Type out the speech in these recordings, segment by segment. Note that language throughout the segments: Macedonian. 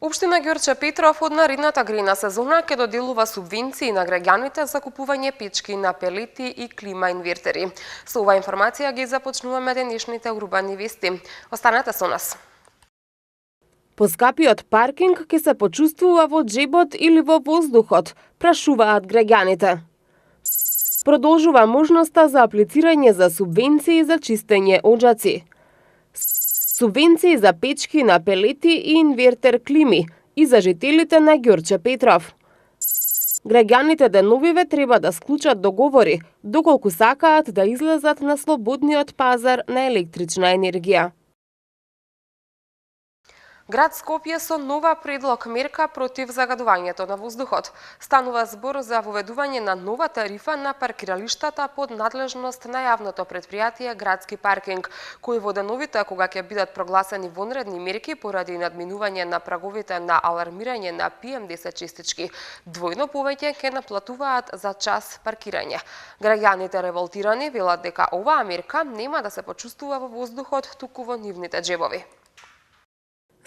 Општина Ѓорче Петров од наредната грејна сезона ќе доделува субвенции на граѓаните за купување печки на пелети и клима инвертери. Со оваа информација ги започнуваме денешните урбани вести. Останете со нас. Поскапиот паркинг ќе се почувствува во джебот или во воздухот, прашуваат граѓаните. Продолжува можноста за аплицирање за субвенции за чистење оџаци. Субвенции за печки на пелети и инвертер клими и за жителите на Ѓорче Петров. Граѓаните деновиве треба да склучат договори, доколку сакаат да излезат на слободниот пазар на електрична енергија. Град Скопје со нова предлог мерка против загадувањето на воздухот. Станува збор за воведување на нова тарифа на паркиралиштата под надлежност на јавното предпријатие Градски паркинг, кои во деновите кога ќе бидат прогласени вонредни мерки поради надминување на праговите на алармирање на PM10 честички, двојно повеќе ќе наплатуваат за час паркирање. Граѓаните револтирани велат дека оваа мерка нема да се почувствува во воздухот, туку во нивните джебови.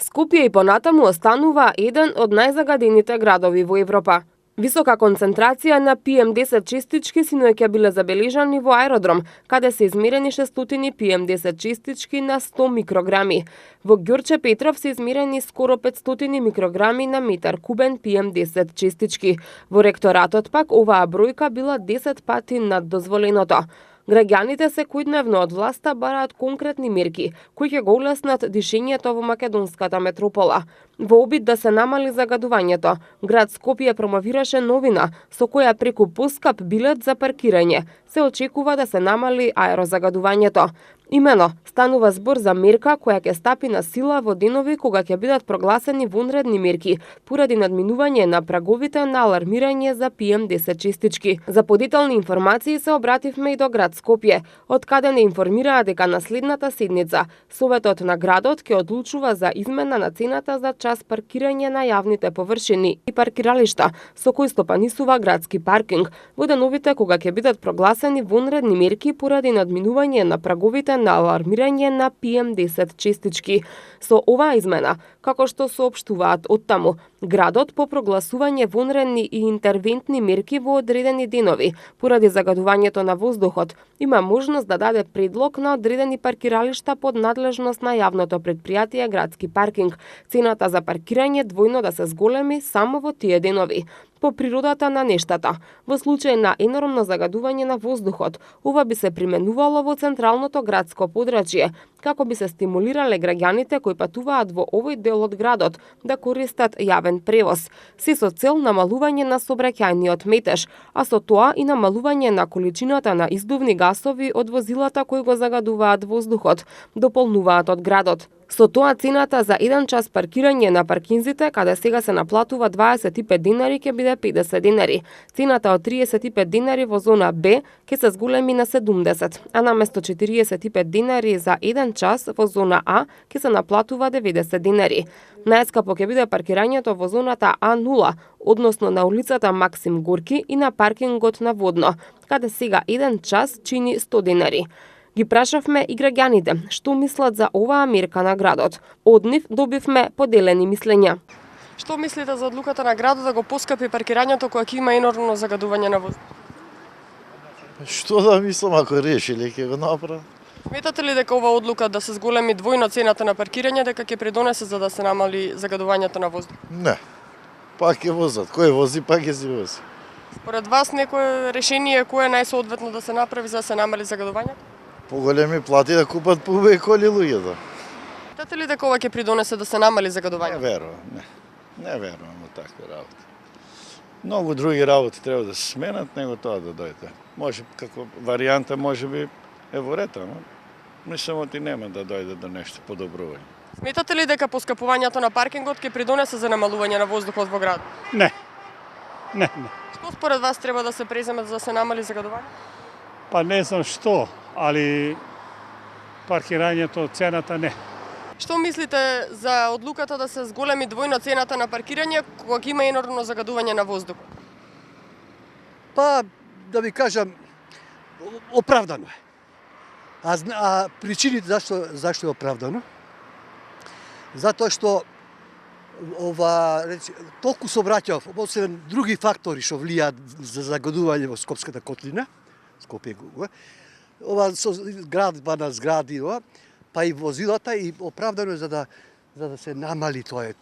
Скопје и понатаму останува еден од најзагадените градови во Европа. Висока концентрација на PM10 честички синоќа биле забележани во аеродром, каде се измерени 600 PM10 честички на 100 микрограми. Во Ѓорче Петров се измерени скоро 500 микрограми на метар кубен PM10 честички. Во ректоратот пак оваа бројка била 10 пати над дозволеното. Граѓаните секојдневно од власта бараат конкретни мерки, кои ќе го улеснат дишењето во македонската метропола. Во обид да се намали загадувањето, град Скопје промовираше новина со која преку поскап билет за паркирање се очекува да се намали аерозагадувањето. Имено, станува збор за мерка која ќе стапи на сила во денови кога ќе бидат прогласени вонредни мерки поради надминување на праговите на алармирање за PM10 честички. За подетални информации се обративме и до град Скопје, од каде не информираа дека на следната седница Советот на градот ќе одлучува за измена на цената за час паркирање на јавните површини и паркиралишта со кои стопанисува Градски паркинг во деновите кога ќе бидат прогласени вонредни мерки поради надминување на праговите на алармирање на PM10 честички. Со оваа измена, како што соопштуваат оттаму, градот по прогласување вонредни и интервентни мерки во одредени денови поради загадувањето на воздухот има можност да даде предлог на одредени паркиралишта под надлежност на јавното предпријатие Градски паркинг. Цената за паркирање двојно да се зголеми само во тие денови. По природата на нештата, во случај на енормно загадување на воздухот, ова би се применувало во централното градско подрачје, како би се стимулирале граѓаните кои патуваат во овој дел од градот да користат јавен превоз, се со цел намалување на сообраќајниот метеж, а со тоа и намалување на количината на издувни гасови од возилата кои го загадуваат воздухот, дополнуваат од градот. Со тоа цената за 1 час паркирање на паркинзите, каде сега се наплатува 25 денари, ќе биде 50 денари. Цената од 35 денари во зона Б ќе се зголеми на 70, а наместо 45 денари за 1 час во зона А ќе се наплатува 90 денари. Најскапо ќе биде паркирањето во зоната А0, односно на улицата Максим Горки и на паркингот на Водно, каде сега 1 час чини 100 денари. Ги прашавме и граѓаните што мислат за оваа мерка на градот. Од нив добивме поделени мислења. Што мислите за одлуката на градот да го поскапи паркирањето кога ќе има енормно загадување на воздух? Што да мислам, ако решиле ќе го направат? Сметате ли дека ова одлука да се зголеми двојно цената на паркирање дека ќе придонесе за да се намали загадувањето на воздух? Не. Пак ќе возат. Кој вози, пак ќе си вози. Според вас некое решение кое е најсоодветно да се направи за да се намали загадувањето? Поголеми плати да купат поубави коли луѓето. Сметате ли дека ова ќе придонесе да се намали загадувањето? Не верувам, не. Не верувам во такви работи. Многу други работи треба да се сменат, него тоа да дојде. Може, како варијанта, може би е во ред, но мислам оти нема да дојде до нешто подобрување. Сметате ли дека поскапувањето на паркингот ќе придонесе за намалување на воздухот во град? Не. Не. Што според вас треба да се преземе за да се намали загадување? Па не знам што, али паркирањето, цената не. Што мислите за одлуката да се зголеми двојно цената на паркирање кога ќе има енормно загадување на воздухот? Па, да ви кажам, оправдано е. А причините зашто е оправдано? Затоа што толку се обраќа, освен други фактори што влијаат за загадување во Скопската котлина, Скопје, со градба на згради, па и возилата, и оправдано е за да се намали таа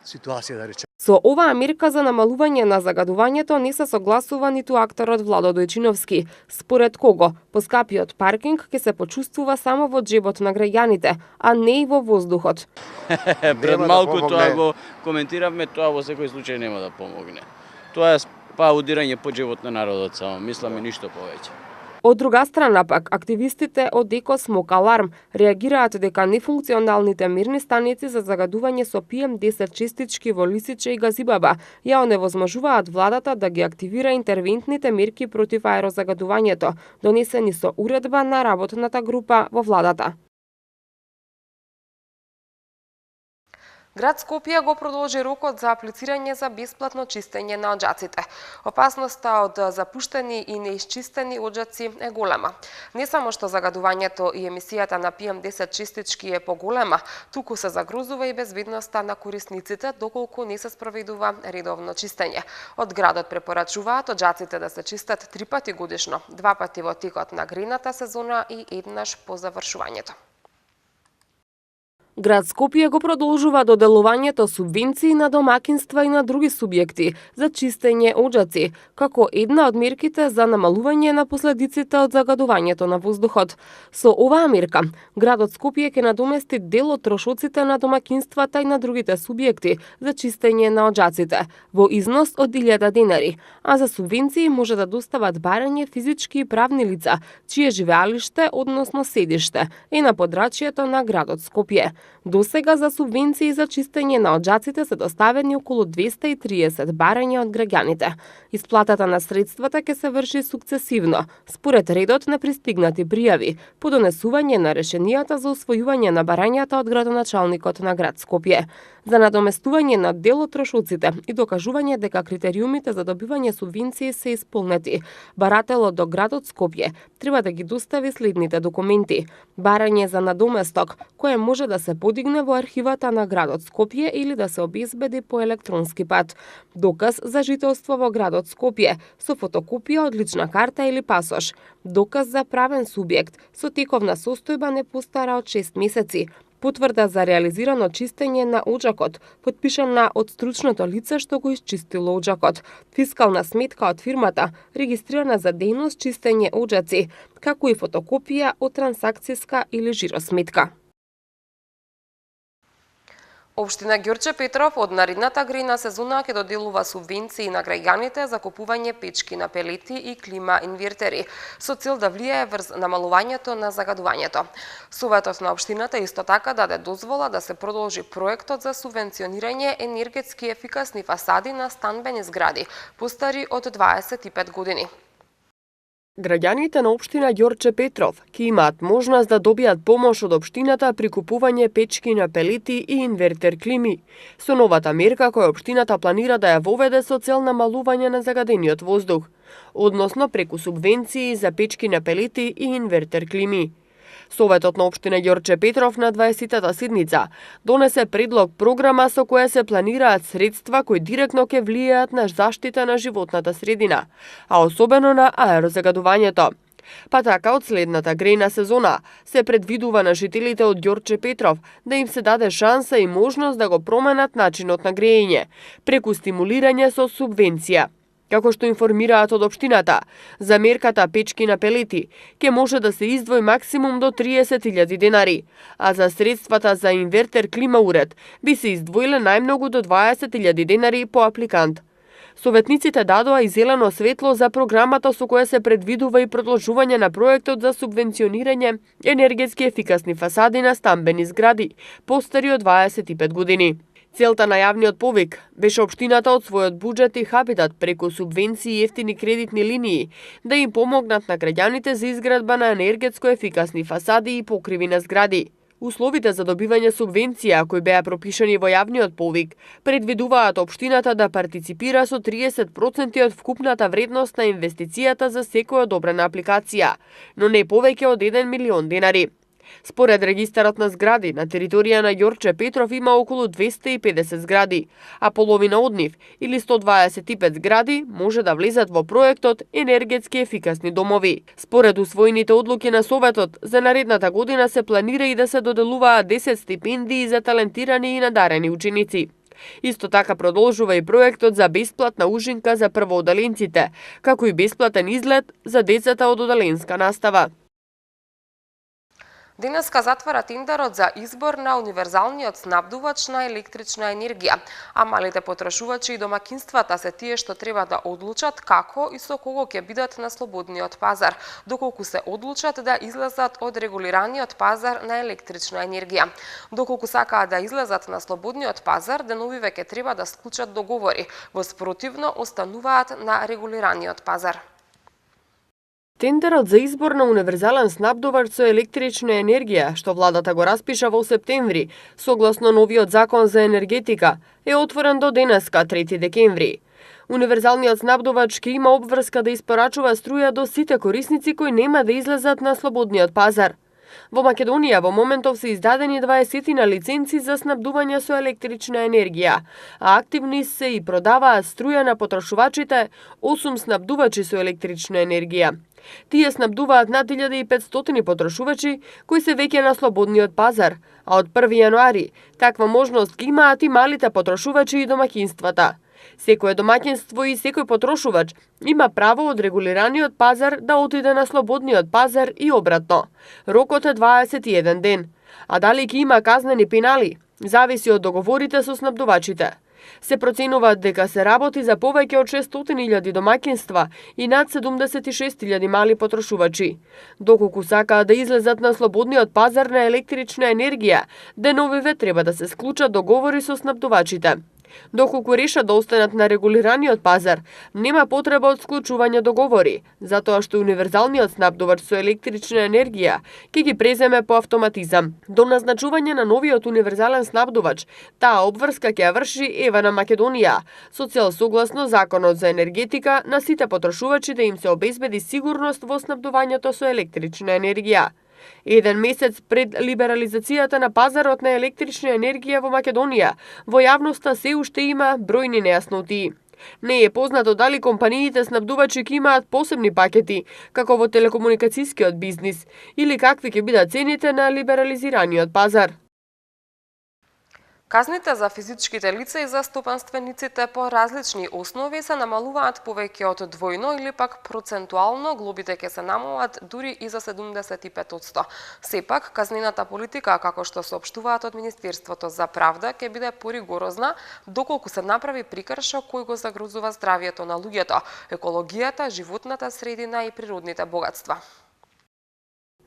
ситуација, да речем. Со оваа мерка за намалување на загадувањето не се согласува ниту акторот Владо Дојчиновски, според кого поскапиот паркинг ќе се почувствува само во джебот на граѓаните, а не и во воздухот. Пред малку тоа го коментиравме, тоа во секој случај нема да помогне. Тоа е аудирање по джебот на народот само, мислам и ништо повеќе. Од друга страна пак, активистите од Еко Смок Аларм реагираат дека нефункционалните мерни станици за загадување со PM10 честички во Лисиче и Газибаба ја оневозможуваат владата да ги активира интервентните мерки против аерозагадувањето, донесени со уредба на работната група во владата. Град Скопје го продолжи рокот за аплицирање за бесплатно чистење на оџаците. Опасноста од запуштени и неисчистени оџаци е голема. Не само што загадувањето и емисијата на PM10 честички е поголема, туку се загрозува и безбедноста на корисниците доколку не се спроведува редовно чистење. Од градот препорачуваат оџаците да се чистат 3 пати годишно, 2 пати во текот на грејната сезона и еднаш по завршувањето. Град Скопје го продолжува доделувањето субвенции на домакинства и на други субјекти за чистење оџаци, како една од мерките за намалување на последиците од загадувањето на воздухот. Со оваа мерка, градот Скопје ќе надомести дел од трошоците на домакинствата и на другите субјекти за чистење на оџаците во износ од 1000 денари, а за субвенции може да достават барање физички и правни лица, чие живеалиште, односно седиште, е на подрачјето на градот Скопје. До сега за субвенции за чистење на оџаците се доставени околу 230 барања од граѓаните. Исплатата на средствата ќе се врши сукцесивно, според редот на пристигнати пријави, по донесување на решенијата за усвојување на барањата од градоначалникот на град Скопје. За надоместување на дел од трошоците и докажување дека критериумите за добивање субвенции се исполнети, барателот до градот Скопје треба да ги достави следните документи: барање за надоместок, кое може да се подигне во архивата на градот Скопје или да се обезбеди по електронски пат, доказ за жителство во градот Скопје со фотокопија од лична карта или пасош, доказ за правен субјект со тековна состојба не постара од 6 месеци, потврда за реализирано чистење на оџакот, потпишана од стручното лице што го исчистило оџакот, фискална сметка од фирмата, регистрирана за дејност чистење оџаци, како и фотокопија од трансакцијска или жиросметка. Општина Ѓорче Петров од наредната грејна сезона ќе доделува субвенции на граѓаните за купување печки на пелети и клима инвертери, со цел да влијае врз намалувањето на загадувањето. Советот на општината исто така даде дозвола да се продолжи проектот за субвенционирање енергетски ефикасни фасади на станбени згради, постари од 25 години. Граѓаните на општина Ѓорче Петров ќе имаат можност да добијат помош од општината при купување печки на пелети и инвертер клими. Со новата мерка која општината планира да ја воведе со цел намалување на загадениот воздух, односно преку субвенции за печки на пелети и инвертер клими. Советот на општина Ѓорче Петров на 20-та седница донесе предлог програма со која се планираат средства кои директно ќе влијаат на заштита на животната средина, а особено на аерозагадувањето. Па така од следната грејна сезона се предвидува на жителите од Ѓорче Петров да им се даде шанса и можност да го променат начинот на грејење преку стимулирање со субвенција. Како што информираат од општината, за мерката печки на пелети ќе може да се издвои максимум до 30.000 денари, а за средствата за инвертер клима уред би се издвоиле најмногу до 20.000 денари по апликант. Советниците дадоа и зелено светло за програмата со која се предвидува и продолжување на проектот за субвенционирање енергетски ефикасни фасади на станбени згради, постари од 25 години. Целта на јавниот повик беше општината од својот буџет и хабитат преку субвенции и ефтини кредитни линии да им помогнат на граѓаните за изградба на енергетско ефикасни фасади и покриви на згради. Условите за добивање субвенција кои беа пропишани во јавниот повик предвидуваат општината да партиципира со 30% од вкупната вредност на инвестицијата за секоја одобрена апликација, но не повеќе од 1 милион денари. Според регистарот на згради, на територија на Јорче Петров има околу 250 згради, а половина од нив, или 125 згради, може да влезат во проектот енергетски ефикасни домови. Според усвоените одлуки на Советот, за наредната година се планира и да се доделуваат 10 стипендии за талентирани и надарени ученици. Исто така продолжува и проектот за бесплатна ужинка за првооделенците, како и бесплатен излет за децата од оделенска настава. Денеска затвара тендерот за избор на универзалниот снабдувач на електрична енергија, а малите потрошувачи и домакинствата се тие што треба да одлучат како и со кого ќе бидат на слободниот пазар, доколку се одлучат да излезат од регулираниот пазар на електрична енергија. Доколку сакаат да излезат на слободниот пазар, деновиве ќе треба да склучат договори, во спротивно остануваат на регулираниот пазар. Тендерот за избор на универзален снабдувач со електрична енергија, што владата го распиша во септември, согласно новиот закон за енергетика, е отворен до денеска, 3 декември. Универзалниот снабдувач ќе има обврска да испорачува струја до сите корисници кои нема да излезат на слободниот пазар. Во Македонија во моментов се издадени 20 на лиценци за снабдување со електрична енергија, а активни се и продаваат струја на потрошувачите 8 снабдувачи со електрична енергија. Тие снабдуваат над 1500 потрошувачи кои се веќе на слободниот пазар, а од 1 јануари таква можност ги имаат и малите потрошувачи и домакинствата. Секое домаќинство и секој потрошувач има право од регулираниот пазар да отиде на слободниот пазар и обратно. Рокот е 21 ден, а дали ќе има казнени пенали, зависи од договорите со снабдувачите. Се проценува дека се работи за повеќе од 600.000 домаќинства и над 76.000 мали потрошувачи. Доколку сакаат да излезат на слободниот пазар на електрична енергија, деновиве треба да се склучат договори со снабдувачите. Доколку решат да останат на регулираниот пазар, нема потреба од склучување договори, затоа што универзалниот снабдувач со електрична енергија ќе ги преземе по автоматизам. До назначување на новиот универзален снабдувач, таа обврска ќе ја врши ЕВА на Македонија, со цел согласно законот за енергетика на сите потрошувачи да им се обезбеди сигурност во снабдувањето со електрична енергија. Еден месец пред либерализацијата на пазарот на електрична енергија во Македонија, во јавноста се уште има бројни нејаснотии. Не е познато дали компаниите снабдувачи ќе имаат посебни пакети, како во телекомуникацијскиот бизнис, или какви ќе бидат цените на либерализираниот пазар. Казните за физичките лица и за стопанствениците по различни основи се намалуваат повеќе од двојно или пак процентуално, глобите ќе се намалат дури и за 75%. Сепак, казнената политика, како што соопштуваат од Министерството за правда, ќе биде поригорозна доколку се направи прекршок кој го загрозува здравието на луѓето, екологијата, животната средина и природните богатства.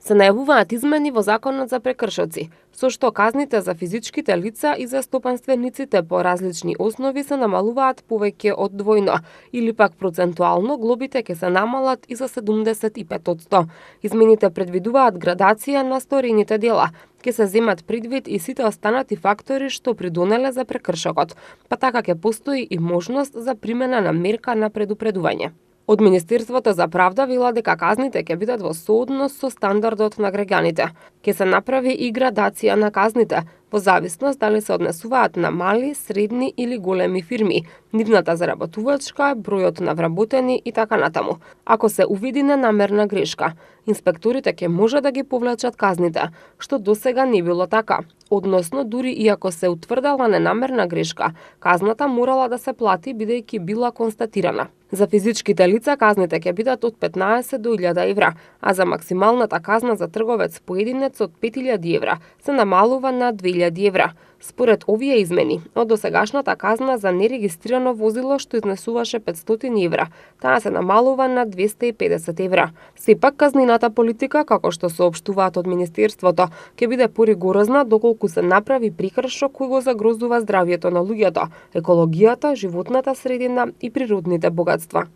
Се најавуваат измени во законот за прекршоци, со што казните за физичките лица и за стопанствениците по различни основи се намалуваат повеќе од двојно, или пак процентуално глобите ќе се намалат и за 75%. Измените предвидуваат градација на сторените дела, ќе се земат предвид и сите останати фактори што придонеле за прекршокот, па така ќе постои и можност за примена на мерка на предупредување. Од Министерството за правда вела дека казните ќе бидат во сооднос со стандардот на граѓаните. Ќе се направи и градација на казните, во зависност дали се однесуваат на мали, средни или големи фирми, нивната заработувачка, бројот на вработени и така натаму. Ако се увиди ненамерна грешка, инспекторите ќе може да ги повлечат казните, што досега не било така. Односно, дури и ако се утврдала ненамерна грешка, казната морала да се плати бидејќи била констатирана. За физичките лица казните ќе бидат од 15 до 1000 евра, а за максималната казна за трговец поединец од 5000 евра се намалува на 2000 евра. Според овие измени, од досегашната казна за нерегистрирано возило што изнесуваше 500 евра, таа се намалува на 250 евра. Сепак казнената политика, како што соопштуваат од Министерството, ќе биде поригорозна доколку се направи прекршок кој го загрозува здравието на луѓето, екологијата, животната средина и природните богатства.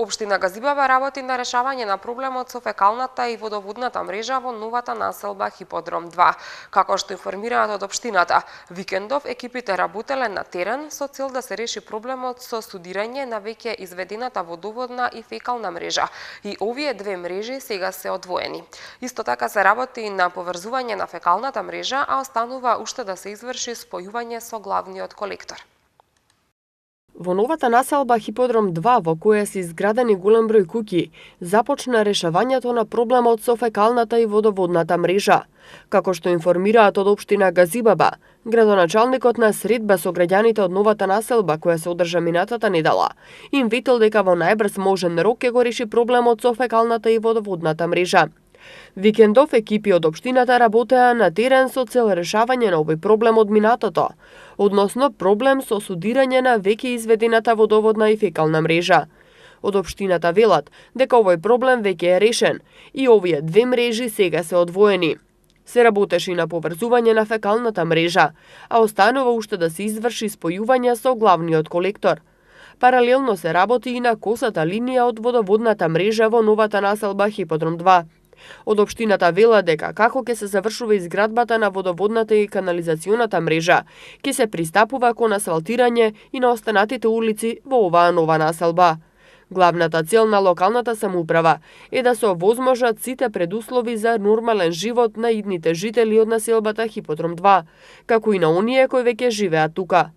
Општина Газибаба работи на решавање на проблемот со фекалната и водоводната мрежа во новата населба Хиподром 2. Како што информираат од општината, викендов екипите работеле на терен со цел да се реши проблемот со студирање на веќе изведената водоводна и фекална мрежа. И овие две мрежи сега се одвоени. Исто така се работи и на поврзување на фекалната мрежа, а останува уште да се изврши спојување со главниот колектор. Во новата населба Хиподром 2, во која се изградени голем број куќи, започна решавањето на проблемот со фекалната и водоводната мрежа. Како што информираат од општина Газибаба, градоначалникот на средба со граѓаните од новата населба, која се одржа минатата недела, им ветил дека во најбрз можен рок ќе го реши проблемот со фекалната и водоводната мрежа. Викендов екипи од општината работеа на терен со цел решавање на овој проблем од минатото, односно проблем со судирање на веќе изведената водоводна и фекална мрежа. Од општината велат дека овој проблем веќе е решен и овие две мрежи сега се одвоени. Се работеше и на поврзување на фекалната мрежа, а останува уште да се изврши спојување со главниот колектор. Паралелно се работи и на косата линија од водоводната мрежа во новата населба Хиподром 2. Од општината вела дека како ќе се завршува изградбата на водоводната и канализационата мрежа, ќе се пристапува кон асфалтирање и на останатите улици во оваа нова населба. Главната цел на локалната самоуправа е да се овозможат сите предуслови за нормален живот на идните жители од населбата Хиподром 2, како и на оние кои веќе живеат тука.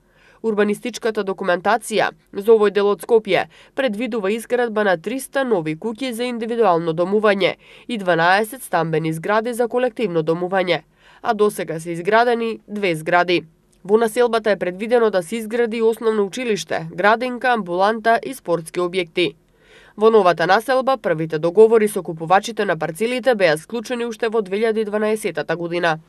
Урбанистичката документација за овој дел од Скопје предвидува изградба на 300 нови куќи за индивидуално домување и 12 стамбени згради за колективно домување, а досега се изградени 2 згради. Во населбата е предвидено да се изгради основно училиште, градинка, амбуланта и спортски објекти. Во новата населба првите договори со купувачите на парцелите беа склучени уште во 2012 година.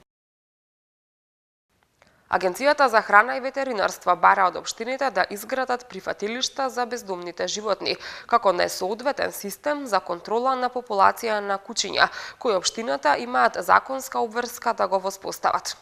Агенцијата за храна и ветеринарство бара од општините да изградат прифатилишта за бездомните животни, како несоодветен систем за контрола на популација на кучиња, кои општината имаат законска обврска да го воспостават.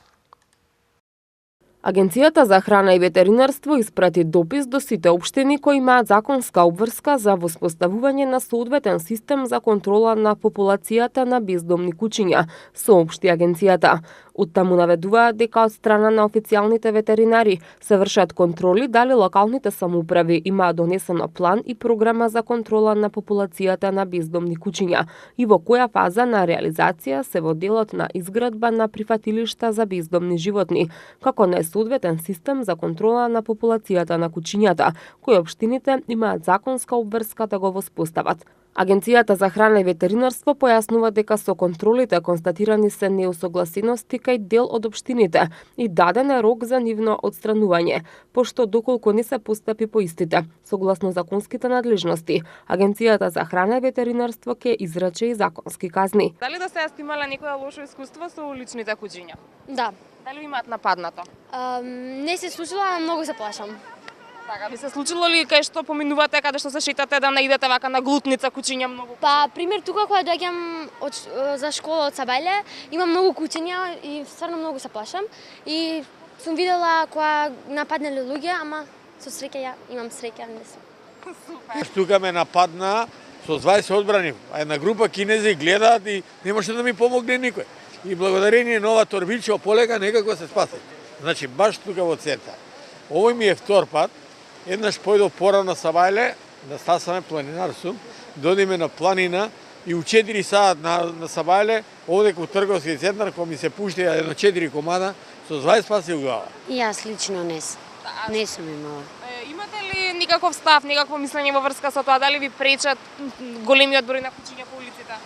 Агенцијата за храна и ветеринарство испрати допис до сите општини кои имаат законска обврска за воспоставување на соодветен систем за контрола на популацијата на бездомни кучиња, соопшти агенцијата. Оттаму наведуваат дека од страна на официјалните ветеринари се вршат контроли дали локалните самоуправи имаат донесено план и програма за контрола на популацијата на бездомни кучиња и во која фаза на реализација се во делот на изградба на прифатилишта за бездомни животни, како несоодветен систем за контрола на популацијата на кучињата, кои општините имаат законска обврска да го воспостават. Агенцијата за храна и ветеринарство појаснува дека со контролите констатирани се неусогласености кај дел од општините и даден е рок за нивно отстранување, пошто доколку не се постапи по истите, согласно законските надлежности, Агенцијата за храна и ветеринарство ќе изрече и законски казни. Дали до сега сте имале некоја лошо искуство со уличните кучиња? Да. Дали имаат нападнато? Не се случило, ама многу се плашам. Така, ви се случило ли кај што поминувате, каде што се шетате да наидете вака на глутница кучиња многу? Па, пример, тука кога доаѓам за школа од Сабајле, имам многу кучиња и стварно многу се плашам. И сум видела кога нападнале луѓе, ама со среќа ја имам среќа, не сум. Супер. Тука ме нападна со 20 одбрани, а една група кинези гледаат и немаше да ми помогне никој. И благодарение на ова торбичо полека некако се спаси. Значи, баш тука во центар. Овој ми е втор пат. Еднаш појдов пора на Сабајле, да стасаме планинар сум, додиме на планина и у 4 саат на Сабајле, овде во трговски центар, кога ми се пушти едно 4 комада, со 20 паси у глава. И јас лично не сум имала. Имате ли никаков став, никакво мислење во врска со тоа, дали ви пречат големиот број на кучиња по улиците?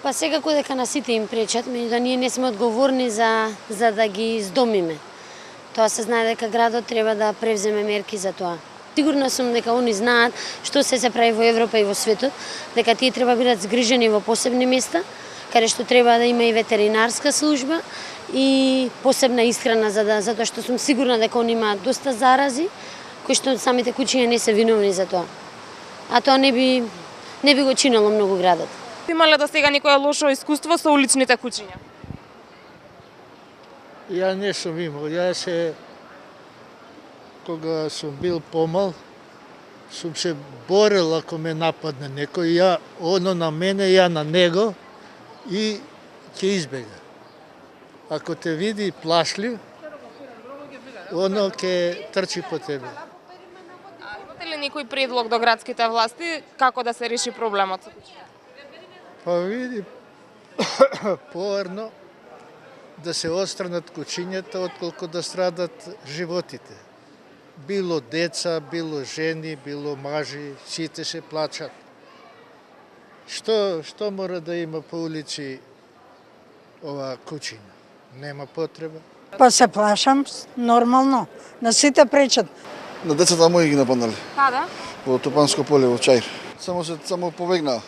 Па секако дека на сите им пречат, меѓутоа ние не сме одговорни за да ги издомиме. Тоа се знае дека градот треба да превземе мерки за тоа. Сигурно сум дека они знаат што се прави во Европа и во светот, дека тие треба бидат згрижени во посебни места, каде што треба да има и ветеринарска служба и посебна исхрана затоа што сум сигурна дека они имаат доста зарази, кои што самите кучиња не се виновни за тоа. А тоа не би го чинело многу градот. Имале до сега некоја лошо искуство со уличните кучиња? Ја не сум имал, кога сум бил помал, Сум се борел ако ме нападне некој, ја оно на мене, ја на него и ќе избега. Ако те види плашлив, оно ќе трчи по тебе. Имате ли некој предлог до градските власти како да се реши проблемот? Па види, поарно да се отстранат кучињата, отколку да страдат животите. Било деца, било жени, било мажи, сите се плачат. Што мора да има по улици ова кучиња? Нема потреба. Па се плашам, нормално. На сите пречат. На децата мои ги нападнале. Када? Во Топанско поле, во Чаир. Само побегна.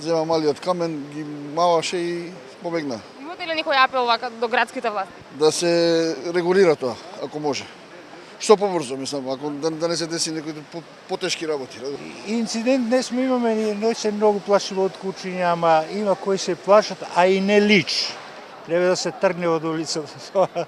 Зема малиот камен, ги маваше и побегна. Имате ли некој апел вака до градските власти? Да се регулира тоа, ако може. Што побрзо, мислам, ако да не се деси некои потешки работи. Инцидент не сме имаме, не се многу плашиво од кучиња, ама има кои се плашат, а и не лич. Треба да се тргне од улицата.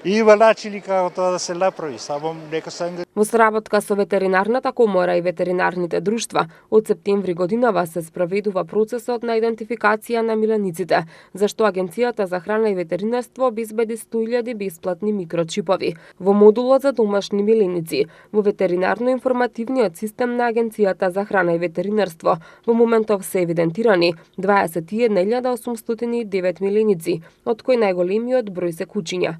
Има начини како тоа да се направи, само нека се ангажира. Во сработка со ветеринарната комора и ветеринарните друштва, од септември годинава се спроведува процесот на идентификација на милениците, зашто Агенцијата за храна и ветеринарство обезбеди 100.000 бесплатни микрочипови во модулот за домашни миленици. Во ветеринарно-информативниот систем на Агенцијата за храна и ветеринарство во моментов се евидентирани 21.809 миленици, од кои најголемиот број се кучиња.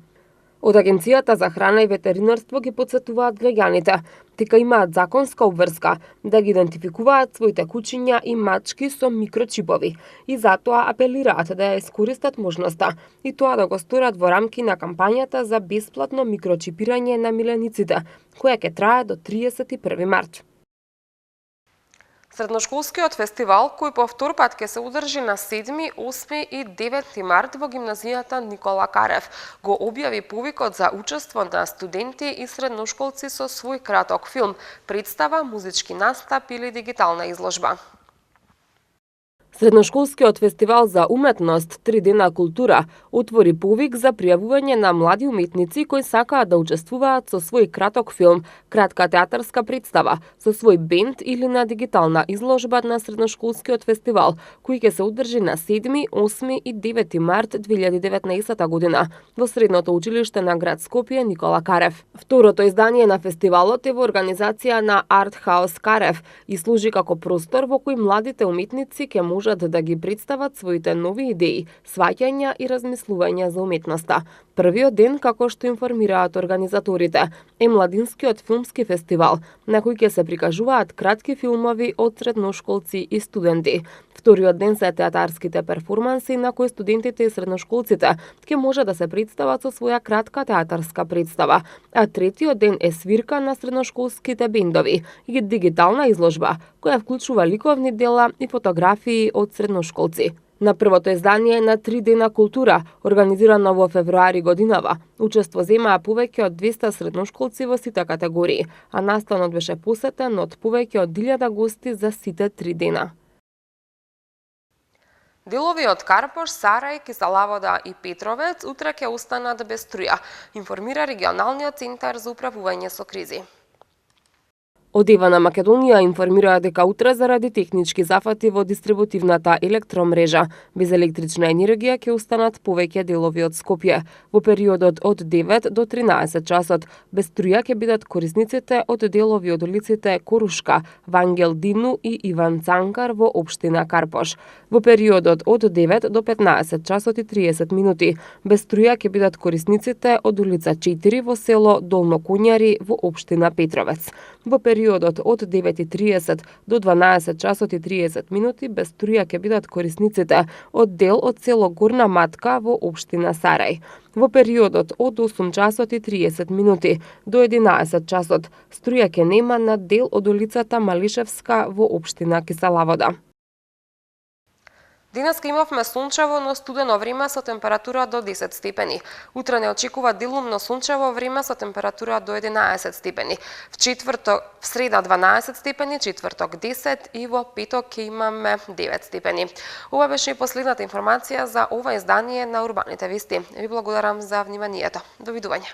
Од Агенцијата за храна и ветеринарство ги потсетуваат граѓаните, дека имаат законска обврска да ги идентификуваат своите кучиња и мачки со микрочипови и затоа апелираат да ја искористат можноста и тоа да го сторат во рамки на кампањата за бесплатно микрочипирање на милениците, која ќе трае до 31 март. Средношколскиот фестивал, кој по втор пат ќе се одржи на 7, 8 и 9 март во гимназијата Никола Карев, го објави повикот за учество на студенти и средношколци со свој краток филм, представа, музички настап или дигитална изложба. Средношколскиот фестивал за уметност 3 дена култура отвори повик за пријавување на млади уметници кои сакаат да учествуваат со свој краток филм, кратка театарска представа, со свој бенд или на дигитална изложба на средношколскиот фестивал, кој ќе се одржи на 7, 8 и 9 март 2019 година во Средното училиште на град Скопје Никола Карев. Второто издание на фестивалот е во организација на Арт Хаус Карев и служи како простор во кој младите уметници ќе можат да ги представат своите нови идеи, сваќања и размислувања за уметноста. Првиот ден, како што информираат организаторите, е младинскиот филмски фестивал, на кој ќе се прикажуваат кратки филмови од средношколци и студенти. Вториот ден се театарските перформанси на кои студентите и средношколците ќе може да се представат со своја кратка театарска представа, а третиот ден е свирка на средношколските бендови и дигитална изложба, која вклучува ликовни дела и фотографии од средношколци. На првото издание на 3 дена култура, организирано во февруари годинава, учество земаа повеќе од 200 средношколци во сите категории, а настанот беше посетен од повеќе од 1000 гости за сите 3 дена. Делови од Карпош, Сарај, Киселавода и Петровец утре ќе останат без струја, информира регионалниот центар за управување со кризи. Од Ева на Македонија информираа дека утре заради технички зафати во дистрибутивната електромрежа без електрична енергија ќе останат повеќе делови од Скопје. Во периодот од 9 до 13 часот без струја ќе бидат корисниците од делови од улиците Корушка, Вангел Дину и Иван Цанкар во општина Карпош. Во периодот од 9 до 15 часот и 30 минути без струја ќе бидат корисниците од улица 4 во село Долно Куњари во општина Петровец. Во периодот од 9:30 до 12 часот и 30 минути без струја ќе бидат корисниците од дел од село Горна Матка во општина Сарај. Во периодот од 8 часот и 30 минути до 11 часот струја ќе нема на дел од улицата Малишевска во општина Киселавода. Денеска имавме сончево, но студено време со температура до 10 степени. Утре не очекува делумно сончево време со температура до 11 степени. В среда 12 степени, четврток 10 и во петок ќе имаме 9 степени. Ова беше и последната информација за ова издание на Урбаните вести. Ви благодарам за вниманието. Довидување.